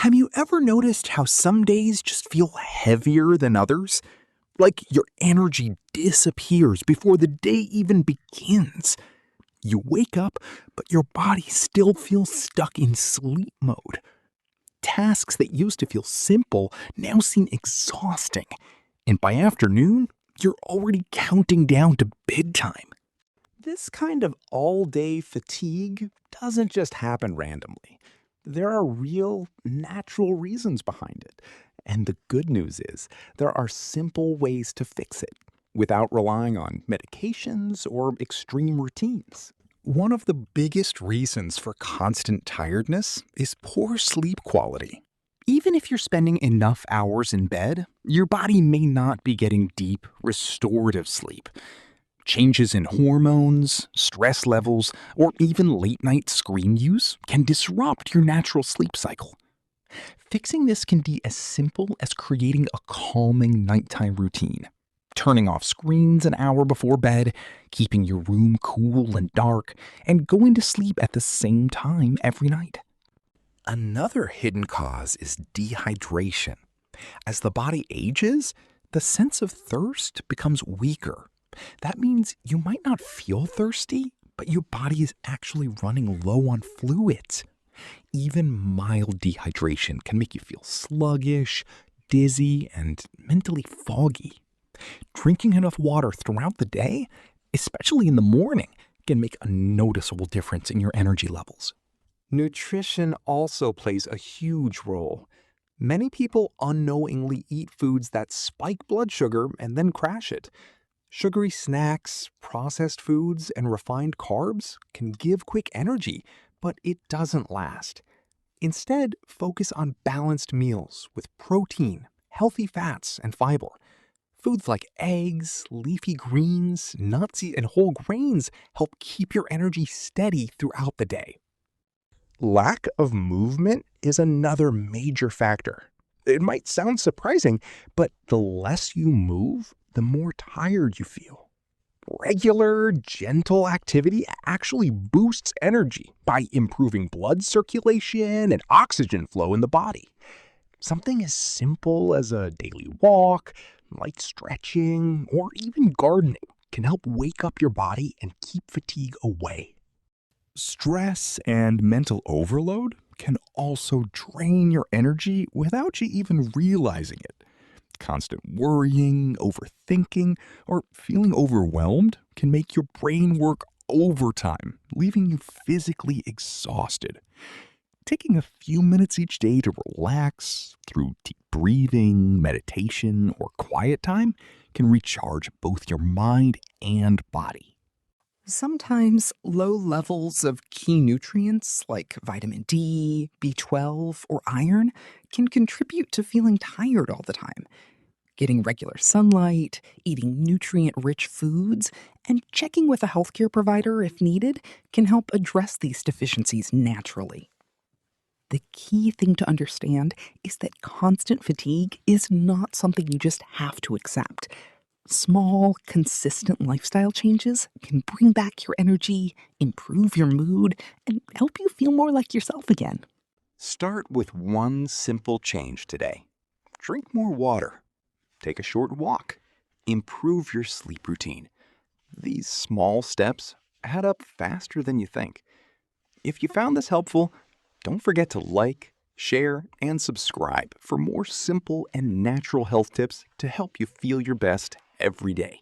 Have you ever noticed how some days just feel heavier than others? Like your energy disappears before the day even begins. You wake up, but your body still feels stuck in sleep mode. Tasks that used to feel simple now seem exhausting. And by afternoon, you're already counting down to bedtime. This kind of all-day fatigue doesn't just happen randomly. There are real, natural reasons behind it. And the good news is, there are simple ways to fix it without relying on medications or extreme routines. One of the biggest reasons for constant tiredness is poor sleep quality. Even if you're spending enough hours in bed, your body may not be getting deep, restorative sleep. Changes in hormones, stress levels, or even late-night screen use can disrupt your natural sleep cycle. Fixing this can be as simple as creating a calming nighttime routine. Turning off screens an hour before bed, keeping your room cool and dark, and going to sleep at the same time every night. Another hidden cause is dehydration. As the body ages, the sense of thirst becomes weaker. That means you might not feel thirsty, but your body is actually running low on fluids. Even mild dehydration can make you feel sluggish, dizzy, and mentally foggy. Drinking enough water throughout the day, especially in the morning, can make a noticeable difference in your energy levels. Nutrition also plays a huge role. Many people unknowingly eat foods that spike blood sugar and then crash it. Sugary snacks, processed foods, and refined carbs can give quick energy, but it doesn't last. Instead, focus on balanced meals with protein, healthy fats, and fiber. Foods like eggs, leafy greens, nuts, and whole grains help keep your energy steady throughout the day. Lack of movement is another major factor. It might sound surprising, but the less you move, the more tired you feel. Regular, gentle activity actually boosts energy by improving blood circulation and oxygen flow in the body. Something as simple as a daily walk, light stretching, or even gardening can help wake up your body and keep fatigue away. Stress and mental overload can also drain your energy without you even realizing it. Constant worrying, overthinking, or feeling overwhelmed can make your brain work overtime, leaving you physically exhausted. Taking a few minutes each day to relax through deep breathing, meditation, or quiet time can recharge both your mind and body. Sometimes low levels of key nutrients like vitamin D, B12, or iron can contribute to feeling tired all the time. Getting regular sunlight, eating nutrient-rich foods, and checking with a healthcare provider if needed can help address these deficiencies naturally. The key thing to understand is that constant fatigue is not something you just have to accept. Small, consistent lifestyle changes can bring back your energy, improve your mood, and help you feel more like yourself again. Start with one simple change today. Drink more water. Take a short walk. Improve your sleep routine. These small steps add up faster than you think. If you found this helpful, don't forget to like, share, and subscribe for more simple and natural health tips to help you feel your best every day.